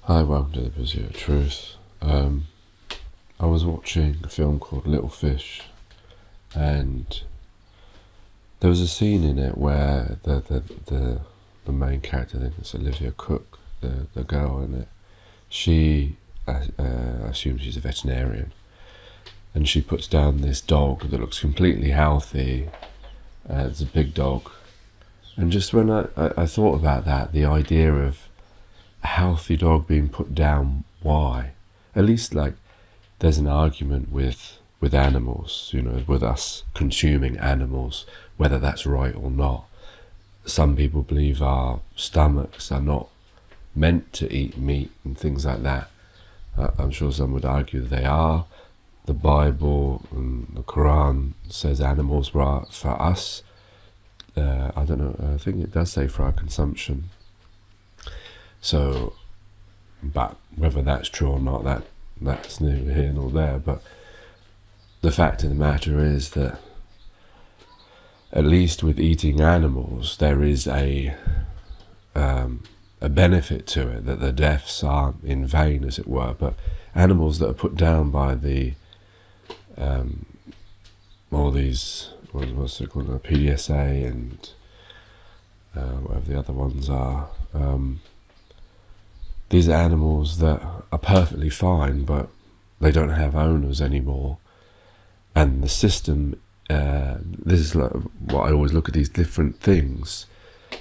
Hi, welcome to the Pursuit of Truth. I was watching a film called Little Fish, and there was a scene in it where the main character, I think it's Olivia Cook, the girl in it, she I assume she's a veterinarian, and she puts down this dog that looks completely healthy. It's a big dog, and just when I thought about that, the idea of a healthy dog being put down, why? At least, like, there's an argument with animals, with us consuming animals, whether that's right or not. Some people believe our stomachs are not meant to eat meat and things like that. I'm sure some would argue that they are. The Bible and the Quran says animals were for us. I don't know, I think it does say for our consumption. So, but whether that's true or not, that's neither here nor there. But the fact of the matter is that, at least with eating animals, there is a benefit to it, that the deaths aren't in vain, as it were. But animals that are put down by the all these, what's it called, PDSA and whatever the other ones are. These are animals that are perfectly fine, but they don't have owners anymore. And the system, this is like what I always look at, these different things,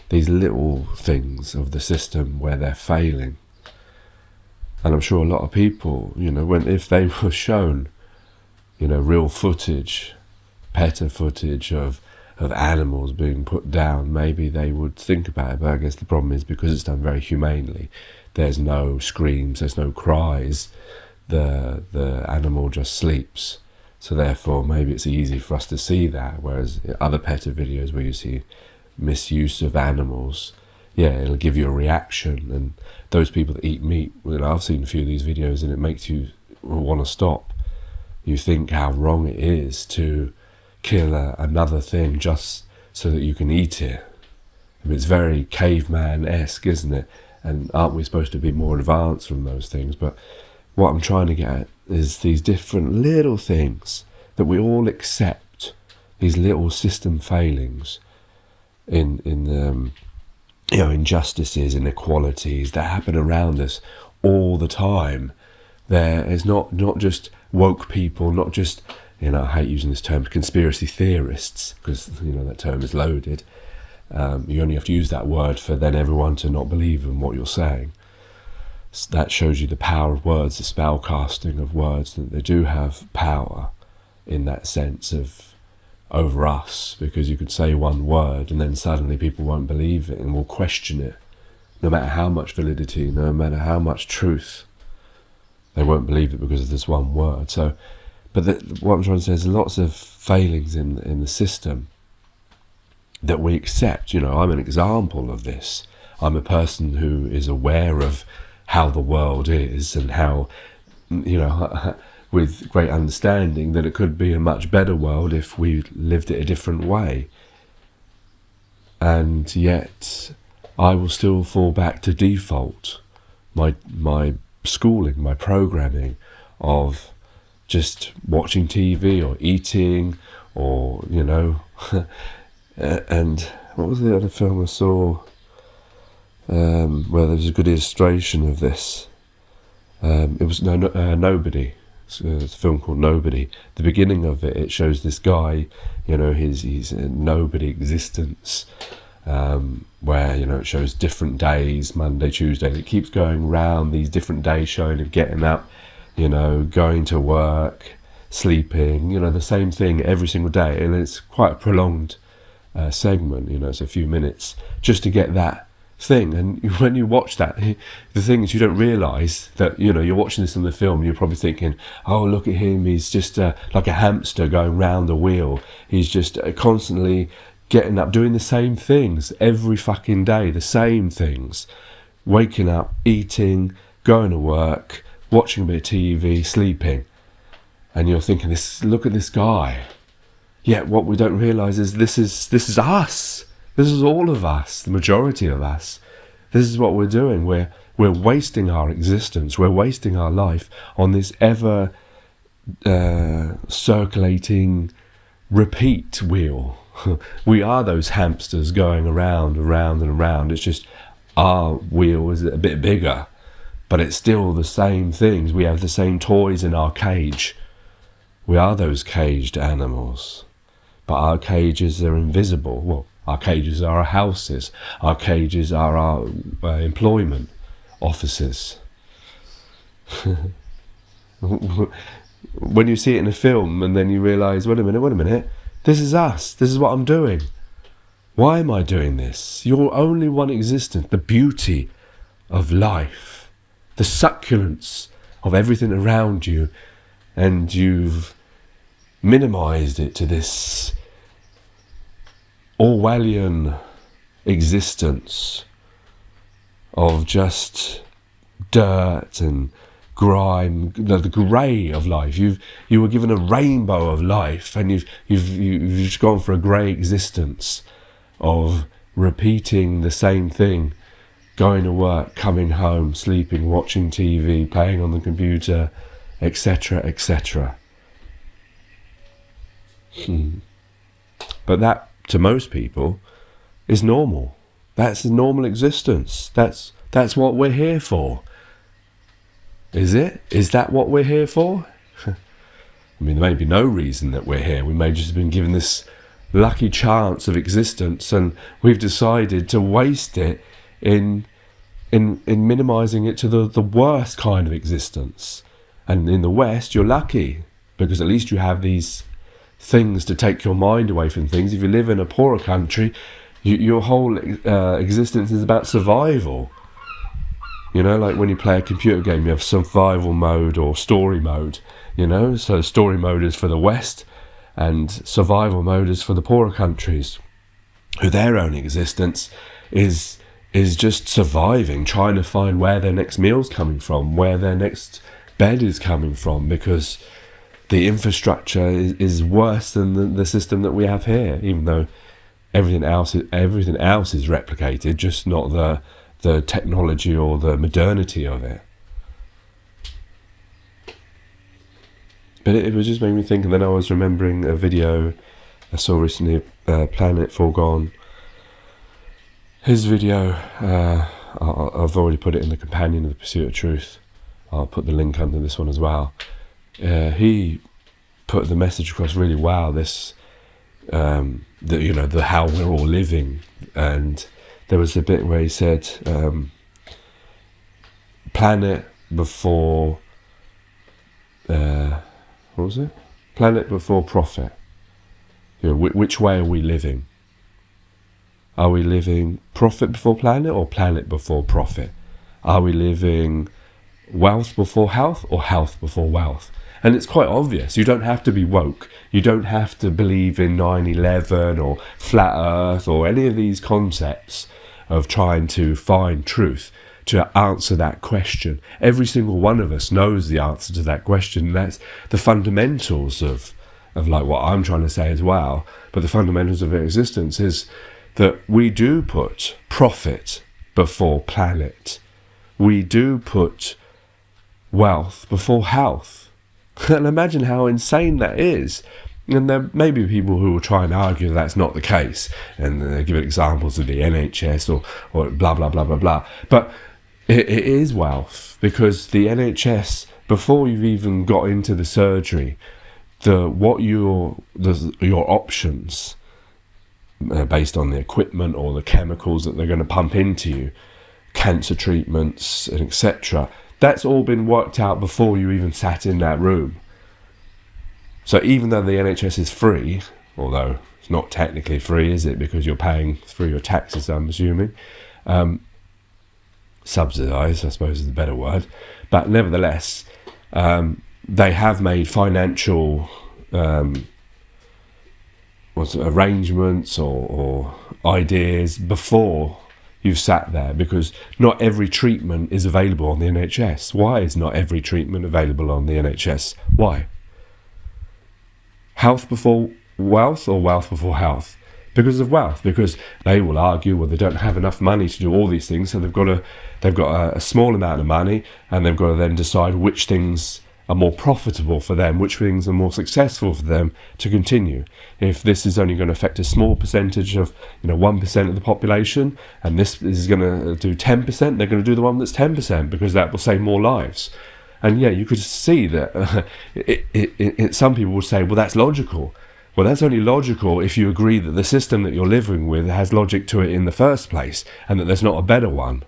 these little things of the system where they're failing. And I'm sure a lot of people, if they were shown, real footage, PETA footage of animals being put down, maybe they would think about it. But I guess the problem is, because it's done very humanely, there's no screams, there's no cries, the animal just sleeps. So therefore maybe it's easy for us to see that, whereas other PETA videos where you see misuse of animals, it'll give you a reaction. And those people that eat meat, I've seen a few of these videos, and it makes you want to stop. You think how wrong it is to kill another thing just so that you can eat it. I mean, it's very caveman-esque, isn't it? And aren't we supposed to be more advanced from those things? But what I'm trying to get at is these different little things that we all accept, these little system failings in injustices, inequalities that happen around us all the time. There is not just woke people, not just, I hate using this term, conspiracy theorists, because that term is loaded. You only have to use that word for then everyone to not believe in what you're saying. So that shows you the power of words, the spell casting of words, that they do have power in that sense of over us, because you could say one word and then suddenly people won't believe it and will question it, no matter how much validity, no matter how much truth. They won't believe it because of this one word. So, but what I'm trying to say is lots of failings in the system that we accept. I'm an example of this. I'm a person who is aware of how the world is, and how, with great understanding that it could be a much better world if we lived it a different way. And yet I will still fall back to default, my schooling, my programming of just watching TV or eating, or and what was the other film I saw where there's a good illustration of this? It was Nobody. It's a film called Nobody. The beginning of it shows this guy, his nobody existence, where it shows different days, Monday, Tuesday. It keeps going round these different days, showing him getting up, going to work, sleeping, the same thing every single day. And it's quite a prolonged segment, it's a few minutes just to get that thing. And when you watch that, the thing is, you don't realise that you're watching this in the film, and you're probably thinking, oh, look at him, he's just like a hamster going round a wheel. He's just constantly getting up, doing the same things every fucking day, the same things, waking up, eating, going to work, watching a bit of TV, sleeping. And you're thinking, look at this guy. Yet what we don't realise is this is us. This is all of us, the majority of us. This is what we're doing. We're wasting our existence. We're wasting our life on this ever circulating repeat wheel. We are those hamsters going around, around and around. It's just our wheel is a bit bigger, but it's still the same things. We have the same toys in our cage. We are those caged animals, but our cages are invisible. Well, our cages are our houses. Our cages are our employment offices. When you see it in a film and then you realise, wait a minute, this is us, this is what I'm doing. Why am I doing this? You're only one existence, the beauty of life, the succulence of everything around you, and you've minimised it to this Orwellian existence of just dirt and grime, the grey of life. You were given a rainbow of life, and you've just gone for a grey existence of repeating the same thing, going to work, coming home, sleeping, watching TV, playing on the computer, etc., etc. But that, to most people, is normal. That's a normal existence. That's what we're here for. Is it? Is that what we're here for? I mean, there may be no reason that we're here. We may just have been given this lucky chance of existence, and we've decided to waste it in minimising it to the worst kind of existence. And in the West, you're lucky, because at least you have these things to take your mind away from things. If you live in a poorer country, your whole existence is about survival. You know, like when you play a computer game, you have survival mode or story mode, you know. So story mode is for the West, and survival mode is for the poorer countries, who their own existence is just surviving, trying to find where their next meal's coming from, where their next bed is coming from, because the infrastructure is worse than the system that we have here, even though everything else is replicated, just not the technology or the modernity of it. But it was just made me think, and then I was remembering a video I saw recently, Planet Foregone. His video, I've already put it in the companion of the Pursuit of Truth. I'll put the link under this one as well. He put the message across really well. This, the how we're all living, and there was a bit where he said, "Planet before, what was it? Planet before profit. You know, which way are we living? Are we living profit before planet, or planet before profit? Are we living wealth before health, or health before wealth?" And it's quite obvious. You don't have to be woke. You don't have to believe in 9/11 or flat earth or any of these concepts of trying to find truth to answer that question. Every single one of us knows the answer to that question. That's the fundamentals of like what I'm trying to say as well. But the fundamentals of existence is that we do put profit before planet. We do put wealth before health. And imagine how insane that is. And there may be people who will try and argue that's not the case, and they give examples of the NHS or blah, blah, blah, blah, blah. But it is wealth, because the NHS, before you've even got into the surgery, your options, based on the equipment or the chemicals that they're going to pump into you, cancer treatments, and etc., that's all been worked out before you even sat in that room. So even though the NHS is free, although it's not technically free, is it? Because you're paying through your taxes, I'm assuming. Subsidised, I suppose is the better word. But nevertheless, they have made financial arrangements or ideas before you've sat there, because not every treatment is available on the NHS. Why is not every treatment available on the NHS? Why? Health before wealth, or wealth before health? because of wealth, because they will argue, well, they don't have enough money to do all these things, so they've got a small amount of money, and they've got to then decide which things are more profitable for them, which things are more successful for them to continue. If this is only going to affect a small percentage of 1% of the population, and this is going to do 10%, they're going to do the one that's 10%, because that will save more lives. And yeah, you could see that some people would say, well, that's logical. Well, that's only logical if you agree that the system that you're living with has logic to it in the first place, and that there's not a better one.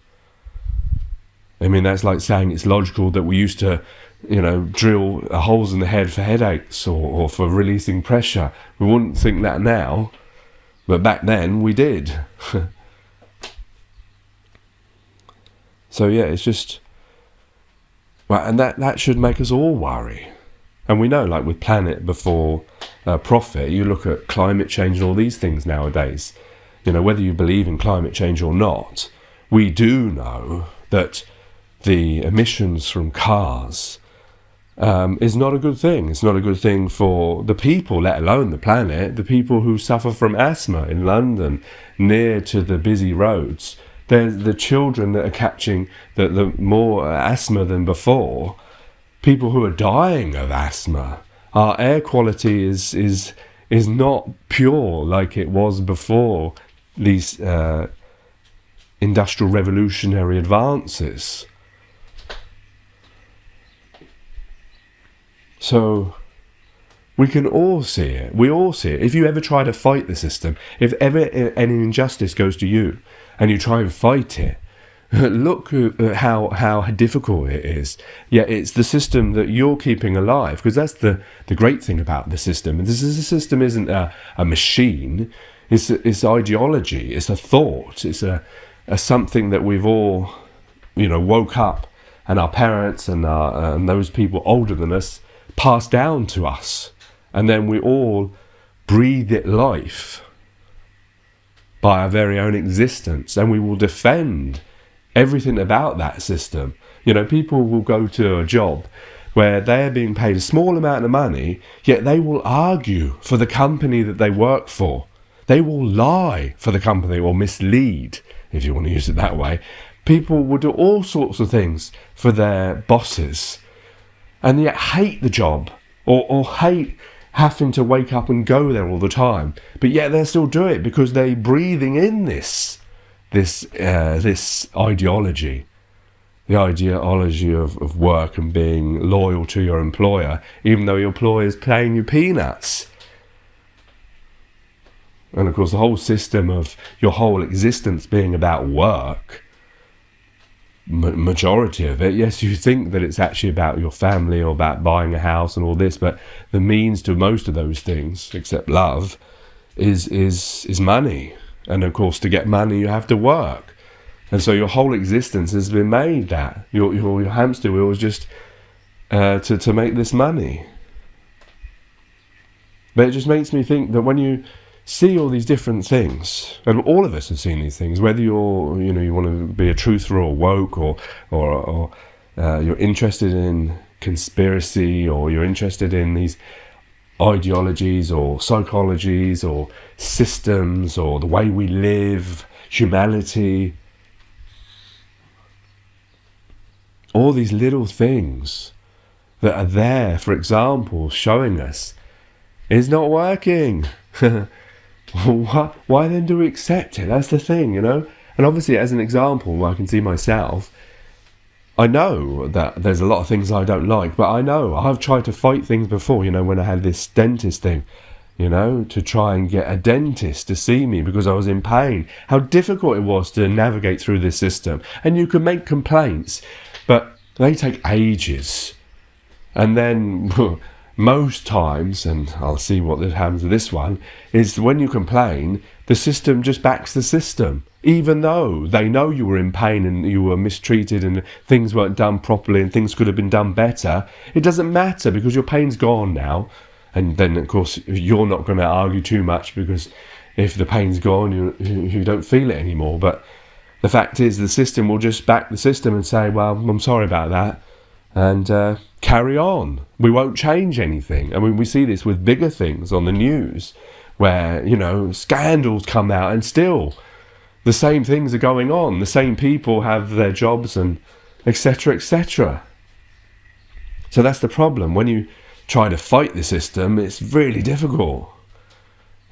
I mean, that's like saying it's logical that we used to, drill holes in the head for headaches or for releasing pressure. We wouldn't think that now, but back then we did. So yeah, it's just... Well, and that should make us all worry. And we know, like with Planet before Profit, you look at climate change and all these things nowadays. Whether you believe in climate change or not, we do know that the emissions from cars is not a good thing. It's not a good thing for the people, let alone the planet. The people who suffer from asthma in London, near to the busy roads. There's the children that are catching the more asthma than before. People who are dying of asthma. Our air quality is not pure like it was before these industrial revolutionary advances. So we can all see it. We all see it. If you ever try to fight the system, if ever any injustice goes to you and you try and fight it, look at how difficult it is. Yet it's the system that you're keeping alive, because that's the great thing about the system. The system isn't a machine. It's ideology. It's a thought. It's a something that we've all, woke up, and our parents and those people older than us passed down to us, and then we all breathe it life by our very own existence, and we will defend everything about that system. People will go to a job where they're being paid a small amount of money, yet they will argue for the company that they work for. They will lie for the company, or mislead, if you want to use it that way. People will do all sorts of things for their bosses, and yet hate the job, or hate having to wake up and go there all the time. But yet they'll still do it because they're breathing in this ideology, the ideology of work and being loyal to your employer, even though your employer is paying you peanuts. And of course, the whole system of your whole existence being about work, majority of it, yes, you think that it's actually about your family or about buying a house and all this, but the means to most of those things, except love, is money. And of course, to get money, you have to work. And so your whole existence has been made that. Your hamster wheel is just to make this money. But it just makes me think that when you see all these different things, and all of us have seen these things, whether you want to be a truther or woke, or you're interested in conspiracy, or you're interested in these ideologies or psychologies or systems or the way we live, humanity, all these little things that are there, for example, showing us it's not working. Why then do we accept it? That's the thing, And obviously, as an example, I can see myself. I know that there's a lot of things I don't like, but I know I've tried to fight things before, when I had this dentist thing, to try and get a dentist to see me because I was in pain. How difficult it was to navigate through this system. And you can make complaints, but they take ages. And then most times, and I'll see what happens with this one, is when you complain, the system just backs the system. Even though they know you were in pain and you were mistreated and things weren't done properly and things could have been done better, it doesn't matter because your pain's gone now. And then, of course, you're not going to argue too much because if the pain's gone, you don't feel it anymore. But the fact is, the system will just back the system and say, well, I'm sorry about that, and carry on. We won't change anything. I mean, we see this with bigger things on the news, where, you know, scandals come out and still the same things are going on. The same people have their jobs and etc., etc. So that's the problem. When you try to fight the system, it's really difficult,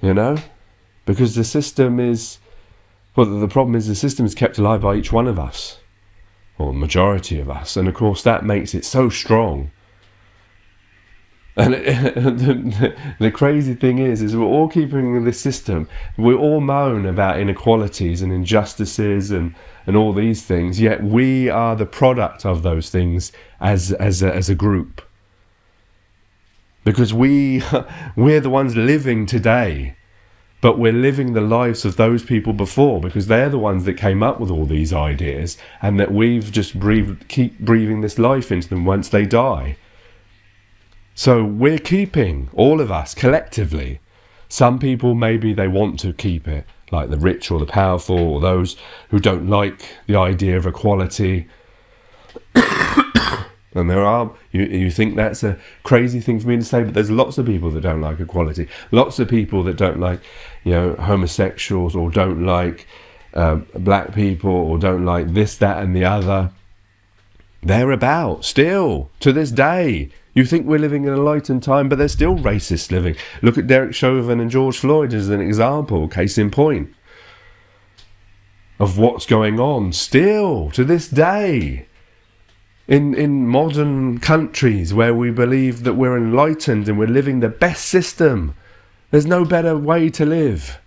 you know, because the system is, well, the problem is the system is kept alive by each one of us, or the majority of us, and of course that makes it so strong. And the crazy thing is we're all keeping this system. We all moan about inequalities and injustices and all these things, yet we are the product of those things as a group. Because we're the ones living today, but we're living the lives of those people before, because they're the ones that came up with all these ideas, and that we've just keep breathing this life into them once they die. So we're keeping, all of us, collectively. Some people, maybe they want to keep it, like the rich or the powerful, or those who don't like the idea of equality. And there are, you think that's a crazy thing for me to say, but there's lots of people that don't like equality. Lots of people that don't like, you know, homosexuals, or don't like black people, or don't like this, that and the other. They're about, still, to this day. You think we're living in a enlightened time, but there's still racists living. Look at Derek Chauvin and George Floyd as an example, case in point, of what's going on still, to this day. In modern countries where we believe that we're enlightened and we're living the best system. There's no better way to live.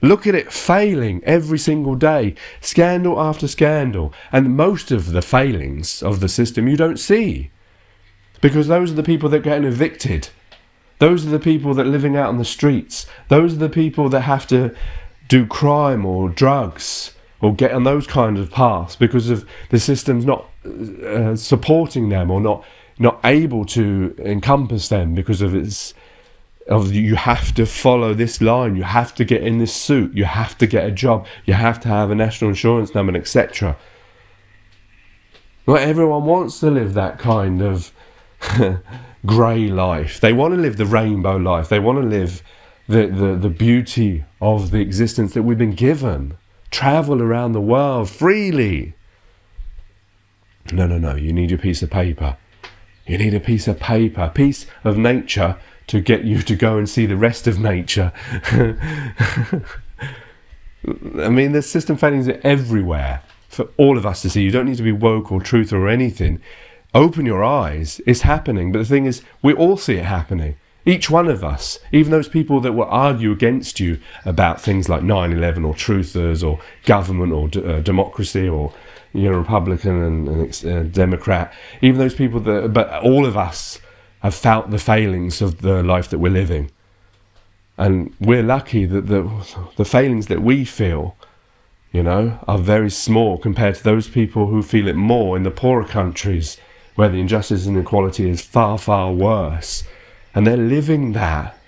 Look at it failing every single day, scandal after scandal. And most of the failings of the system you don't see. Because those are the people that are getting evicted. Those are the people that are living out on the streets. Those are the people that have to do crime or drugs or get on those kind of paths because of the system's not supporting them, or not able to encompass them because of you have to follow this line, you have to get in this suit, you have to get a job, you have to have a national insurance number, etc. Not everyone wants to live that kind of grey life. They want to live the rainbow life. They want to live the beauty of the existence that we've been given. Travel around the world freely. No, you need your piece of paper. You need a piece of paper, a piece of nature to get you to go and see the rest of nature. I mean, the system failings are everywhere for all of us to see. You don't need to be woke or truth or anything. Open your eyes. It's happening. But the thing is, we all see it happening. Each one of us, even those people that will argue against you about things like 9/11 or truthers or government or democracy or, you know, Republican and Democrat, even those people but all of us have felt the failings of the life that we're living. And we're lucky that the failings that we feel, you know, are very small compared to those people who feel it more in the poorer countries where the injustice and inequality is far, far worse. And they're living that.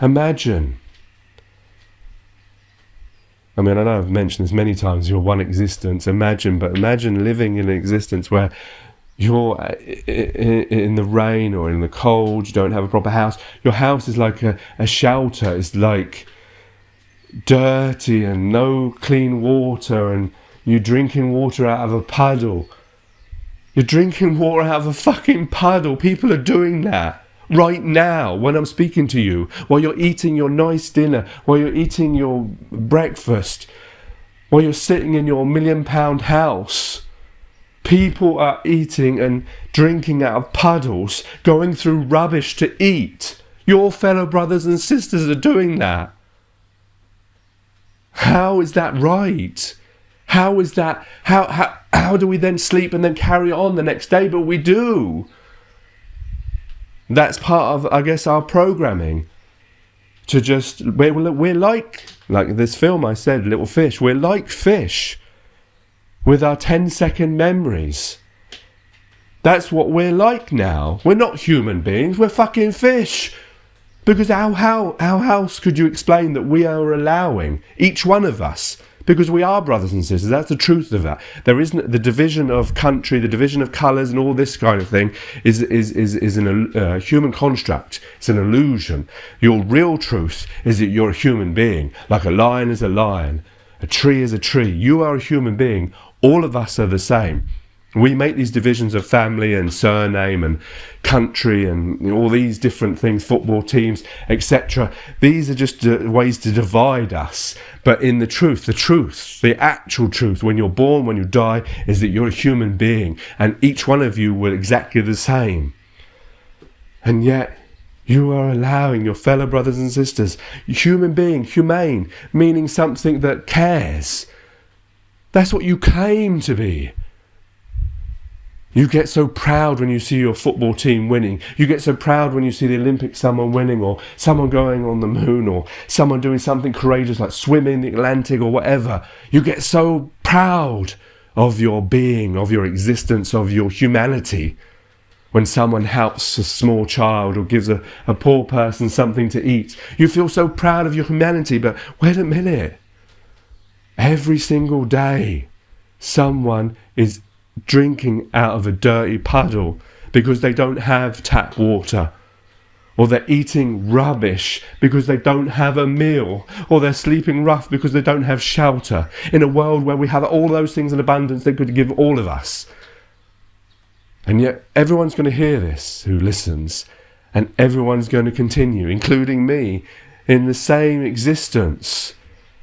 Imagine. I mean, I know I've mentioned this many times, your one existence. Imagine living in an existence where you're in the rain or in the cold, you don't have a proper house. Your house is like a shelter. It's like dirty and no clean water, and you're drinking water out of a puddle. You're drinking water out of a fucking puddle. People are doing that right now when I'm speaking to you, while you're eating your nice dinner, while you're eating your breakfast, while you're sitting in your £1 million house. People are eating and drinking out of puddles, going through rubbish to eat. Your fellow brothers and sisters are doing that. How is that right? How is that? How do we then sleep and then carry on the next day? But we do. That's part of, I guess, our programming. To just, we're like this film I said, Little Fish. We're like fish with our 10-second memories. That's what we're like now. We're not human beings. We're fucking fish. Because how else could you explain that we are allowing, each one of us, Because we are brothers and sisters. That's the truth of that. There isn't the division of country, the division of colours, and all this kind of thing is a human construct. It's an illusion. Your real truth is that you're a human being. Like a lion is a lion, a tree is a tree. You are a human being. All of us are the same. We make these divisions of family and surname and country and all these different things, football teams, etc. These are just ways to divide us. But in the truth, the actual truth, when you're born, when you die, is that you're a human being. And each one of you were exactly the same. And yet, you are allowing your fellow brothers and sisters, human being, humane, meaning something that cares. That's what you came to be. You get so proud when you see your football team winning. You get so proud when you see the Olympics, someone winning, or someone going on the moon, or someone doing something courageous like swimming in the Atlantic or whatever. You get so proud of your being, of your existence, of your humanity. When someone helps a small child or gives a poor person something to eat, you feel so proud of your humanity. But wait a minute. Every single day, someone is drinking out of a dirty puddle because they don't have tap water, or they're eating rubbish because they don't have a meal, or they're sleeping rough because they don't have shelter, in a world where we have all those things in abundance they could give all of us. And yet everyone's going to hear this who listens, and everyone's going to continue, including me, in the same existence.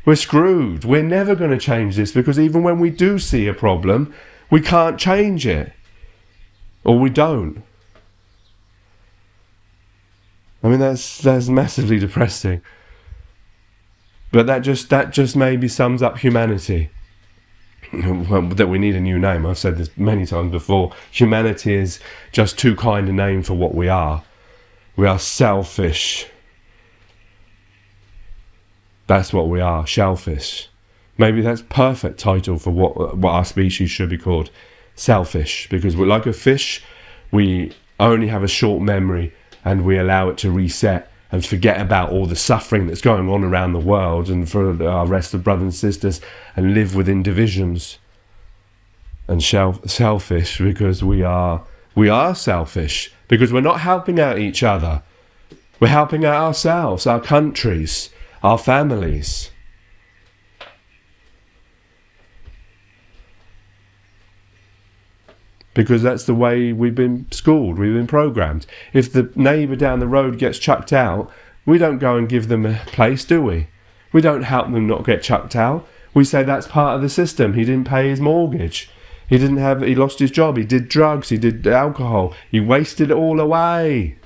We're screwed. We're never going to change this, because even when we do see a problem, we can't change it, or we don't. I mean, that's massively depressing. But that just maybe sums up humanity. That we need a new name. I've said this many times before. Humanity is just too kind a name for what we are. We are selfish. That's what we are, shellfish. Maybe that's perfect title for what our species should be called, selfish. Because we're like a fish, we only have a short memory, and we allow it to reset and forget about all the suffering that's going on around the world and for our rest of brothers and sisters, and live within divisions. And selfish because we are selfish, because we're not helping out each other. We're helping out ourselves, our countries, our families. Because that's the way we've been schooled, we've been programmed. If the neighbour down the road gets chucked out, we don't go and give them a place, do we? We don't help them not get chucked out. We say that's part of the system. He didn't pay his mortgage. He lost his job. He did drugs. He did alcohol. He wasted it all away.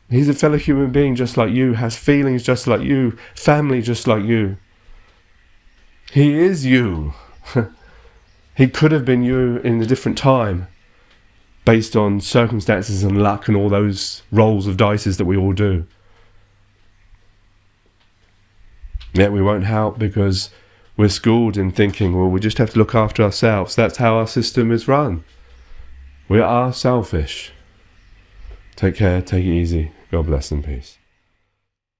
He's a fellow human being just like you, has feelings just like you, family just like you. He is you. He could have been you in a different time, based on circumstances and luck and all those rolls of dice that we all do. Yet we won't help because we're schooled in thinking, well, we just have to look after ourselves. That's how our system is run. We are selfish. Take care, take it easy. God bless and peace.